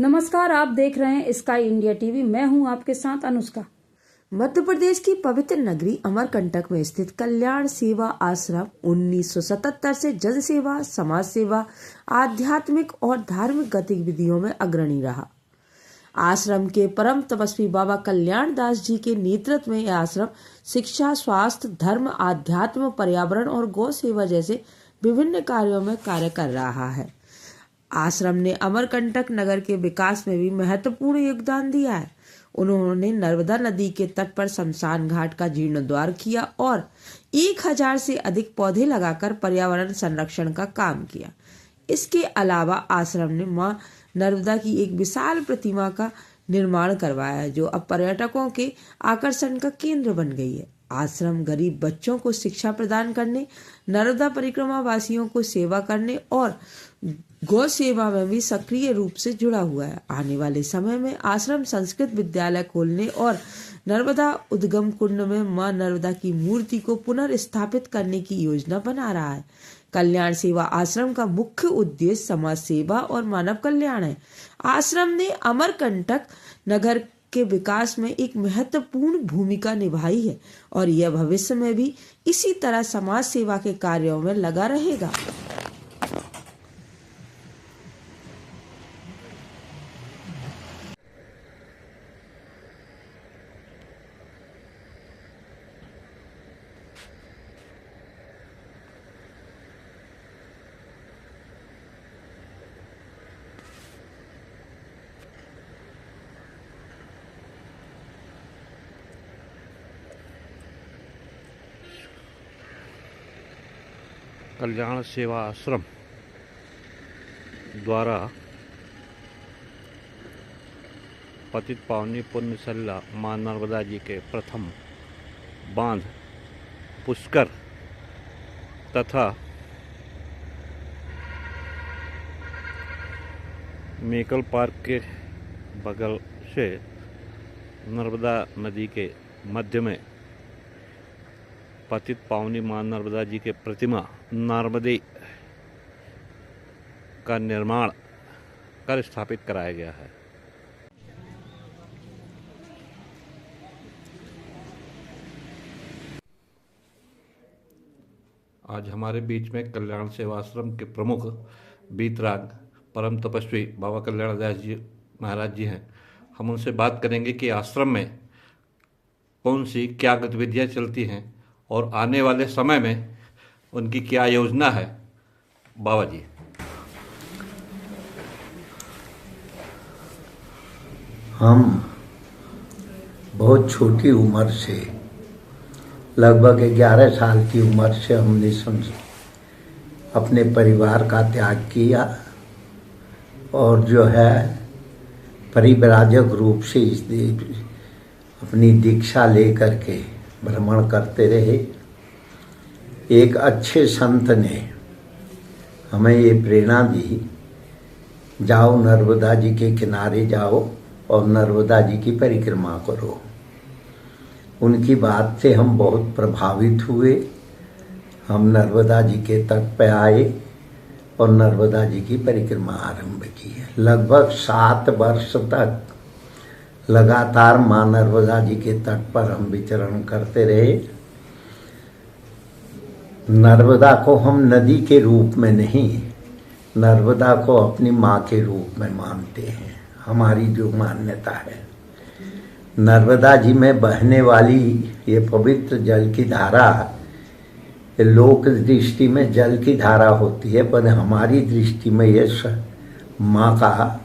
नमस्कार, आप देख रहे हैं स्काई इंडिया टीवी। मैं हूं आपके साथ अनुष्का। मध्य प्रदेश की पवित्र नगरी अमरकंटक में स्थित कल्याण सेवा आश्रम 1977 से जन सेवा, समाज सेवा, आध्यात्मिक और धार्मिक गतिविधियों में अग्रणी रहा। आश्रम के परम तपस्वी बाबा कल्याण दास जी के नेतृत्व में यह आश्रम शिक्षा, स्वास्थ्य, धर्म, आध्यात्म, पर्यावरण और गौ सेवा जैसे विभिन्न कार्यों में कार्य कर रहा है। आश्रम ने अमरकंटक नगर के विकास में भी महत्वपूर्ण योगदान दिया है। उन्होंने नर्मदा नदी के तट पर शमशान घाट का जीर्णोद्धार किया और 1000 से अधिक पौधे लगाकर पर्यावरण संरक्षण का काम किया। इसके अलावा आश्रम ने मां नर्मदा की एक विशाल प्रतिमा का निर्माण करवाया है, जो अब पर्यटकों के आकर्षण का केंद्र बन गई है। आश्रम गरीब बच्चों को शिक्षा प्रदान करने, नर्मदा परिक्रमा वासियों को सेवा करने और गौ सेवा में भी सक्रिय रूप से जुड़ा हुआ है। आने वाले समय में आश्रम संस्कृत विद्यालय खोलने और नर्मदा उद्गम कुंड में मां नर्मदा की मूर्ति को पुनर्स्थापित करने की योजना बना रहा है। कल्याण सेवा आश्रम का मुख्य उद्देश्य समाज सेवा और मानव कल्याण है। आश्रम ने अमरकंटक नगर के विकास में एक महत्वपूर्ण भूमिका निभाई है और यह भविष्य में भी इसी तरह समाज सेवा के कार्यों में लगा रहेगा। कल्याण सेवा आश्रम द्वारा पतित पावनी पुण्य सलिला मां नर्मदा जी के प्रथम बांध पुष्कर तथा मेकल पार्क के बगल से नर्मदा नदी के मध्य में पतित पावनी मां नर्मदा जी के प्रतिमा नर्मदे का निर्माण कर स्थापित कराया गया है। आज हमारे बीच में कल्याण सेवा आश्रम के प्रमुख बीतराग परम तपस्वी बाबा कल्याण दास जी महाराज जी हैं। हम उनसे बात करेंगे कि आश्रम में कौन सी क्या गतिविधियां चलती हैं और आने वाले समय में उनकी क्या योजना है। बाबा जी, हम बहुत छोटी उम्र से, लगभग 11 साल की उम्र से हमने अपने परिवार का त्याग किया और जो है परिव्राजक रूप से अपनी दीक्षा लेकर के भ्रमण करते रहे। एक अच्छे संत ने हमें ये प्रेरणा दी, जाओ नर्मदा जी के किनारे जाओ और नर्मदा जी की परिक्रमा करो। उनकी बात से हम बहुत प्रभावित हुए। हम नर्मदा जी के तट पर आए और नर्मदा जी की परिक्रमा आरंभ की है। लगभग 7 वर्ष तक लगातार मां नर्मदा जी के तट पर हम विचरण करते रहे। नर्मदा को हम नदी के रूप में नहीं, नर्मदा को अपनी माँ के रूप में मानते हैं। हमारी जो मान्यता है, नर्मदा जी में बहने वाली ये पवित्र जल की धारा, लोक दृष्टि में जल की धारा होती है, पर हमारी दृष्टि में ये माँ का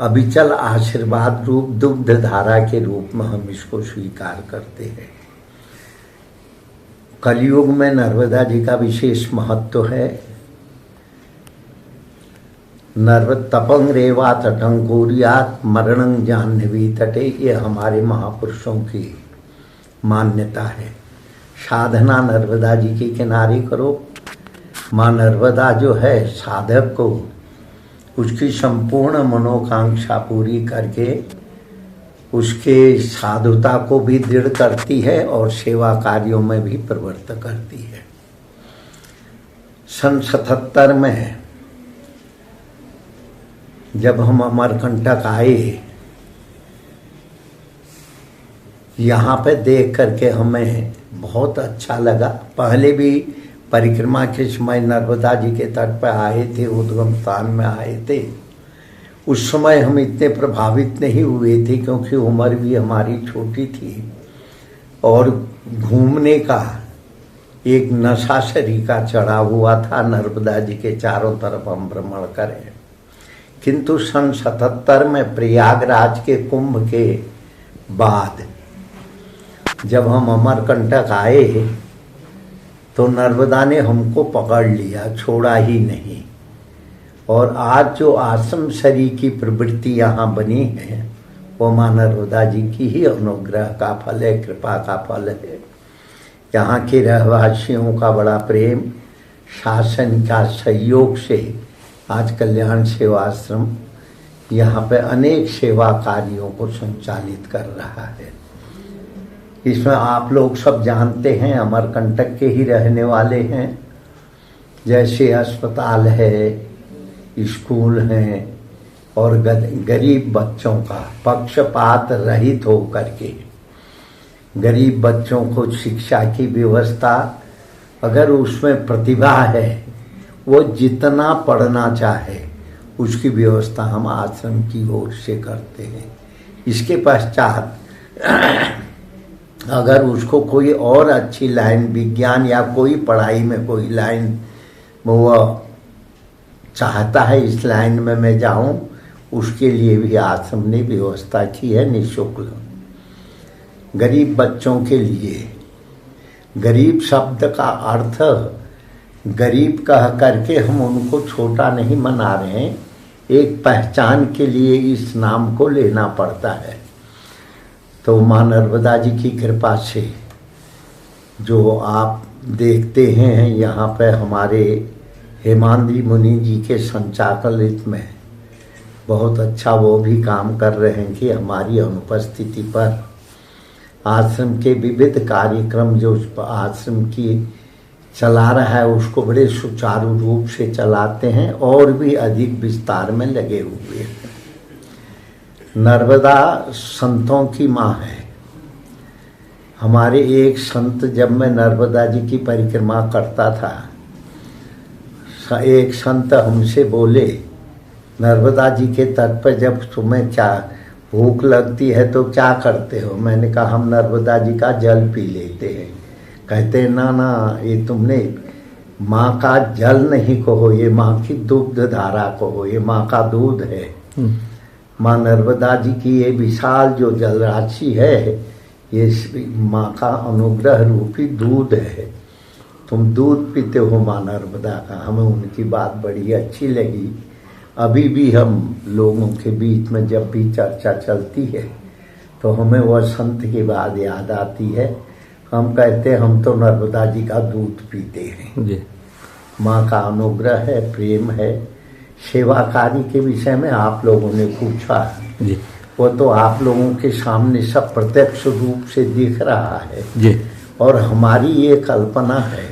अविचल आशीर्वाद रूप दुग्ध धारा के रूप में हम इसको स्वीकार करते हैं। कलयुग में नर्मदा जी का विशेष महत्व है। तपंग रेवा तटंकोरियात मरणं जाह्नवी तटे, ये हमारे महापुरुषों की मान्यता है। साधना नर्मदा जी के किनारे करो। माँ नर्मदा जो है साधक को उसकी संपूर्ण मनोकांक्षा पूरी करके उसके साधुता को भी दृढ़ करती है और सेवा कार्यों में भी प्रवृत्त करती है। सन 77 में जब हम अमरकंटक आए, यहाँ पे देख करके हमें बहुत अच्छा लगा। पहले भी परिक्रमा के समय नर्मदा जी के तट पर आए थे, उद्गम स्थान में आए थे। उस समय हम इतने प्रभावित नहीं हुए थे क्योंकि उम्र भी हमारी छोटी थी और घूमने का एक नशा शरीर का चढ़ा हुआ था। नर्मदा जी के चारों तरफ हम भ्रमण करें, किंतु सन 77 में प्रयागराज के कुंभ के बाद जब हम अमरकंटक आए तो नर्मदा ने हमको पकड़ लिया, छोड़ा ही नहीं। और आज जो आश्रम शरीर की प्रवृत्ति यहाँ बनी है वो माँ नर्मदा जी की ही अनुग्रह का फल है, कृपा का फल है। यहाँ के रहवासियों का बड़ा प्रेम, शासन का सहयोग से आज कल्याण सेवाश्रम यहाँ पे अनेक सेवा कार्यों को संचालित कर रहा है। इसमें आप लोग सब जानते हैं, अमरकंटक के ही रहने वाले हैं। जैसे अस्पताल है, स्कूल हैं और गरीब बच्चों का पक्षपात रहित होकर के गरीब बच्चों को शिक्षा की व्यवस्था, अगर उसमें प्रतिभा है वो जितना पढ़ना चाहे उसकी व्यवस्था हम आश्रम की ओर से करते हैं। इसके पश्चात अगर उसको कोई और अच्छी लाइन, विज्ञान या कोई पढ़ाई में कोई लाइन वो चाहता है, इस लाइन में मैं जाऊं, उसके लिए भी आश्रम ने व्यवस्था की है निःशुल्क। गरीब बच्चों के लिए, गरीब शब्द का अर्थ गरीब कह करके हम उनको छोटा नहीं मना रहे हैं, एक पहचान के लिए इस नाम को लेना पड़ता है। तो माँ नर्मदा जी की कृपा से जो आप देखते हैं यहाँ पे हमारे हेमांगी मुनि जी के संचालित में बहुत अच्छा वो भी काम कर रहे हैं कि हमारी अनुपस्थिति पर आश्रम के विविध कार्यक्रम जो आश्रम की चला रहा है उसको बड़े सुचारू रूप से चलाते हैं और भी अधिक विस्तार में लगे हुए हैं। नर्मदा संतों की माँ है। हमारे एक संत, जब मैं नर्मदा जी की परिक्रमा करता था, एक संत हमसे बोले, नर्मदा जी के तट पर जब तुम्हें क्या भूख लगती है तो क्या करते हो? मैंने कहा हम नर्मदा जी का जल पी लेते हैं। कहते ना ना, ये तुमने माँ का जल नहीं कहो, ये माँ की दुग्ध धारा कहो, ये माँ का दूध है। माँ नर्मदा जी की ये विशाल जो जल राशि है ये माँ का अनुग्रह रूपी दूध है। तुम दूध पीते हो माँ नर्मदा का। हमें उनकी बात बड़ी अच्छी लगी। अभी भी हम लोगों के बीच में जब भी चर्चा चलती है तो हमें वह संत की बात याद आती है। हम कहते हैं हम तो नर्मदा जी का दूध पीते हैं जी। माँ का अनुग्रह है, प्रेम है। सेवा कार्य के विषय में आप लोगों ने पूछा जी, वो तो आप लोगों के सामने सब प्रत्यक्ष रूप से दिख रहा है जी। और हमारी ये कल्पना है,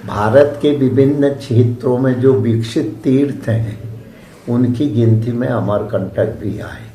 भारत के विभिन्न क्षेत्रों में जो विकसित तीर्थ हैं उनकी गिनती में अमरकंटक भी आए।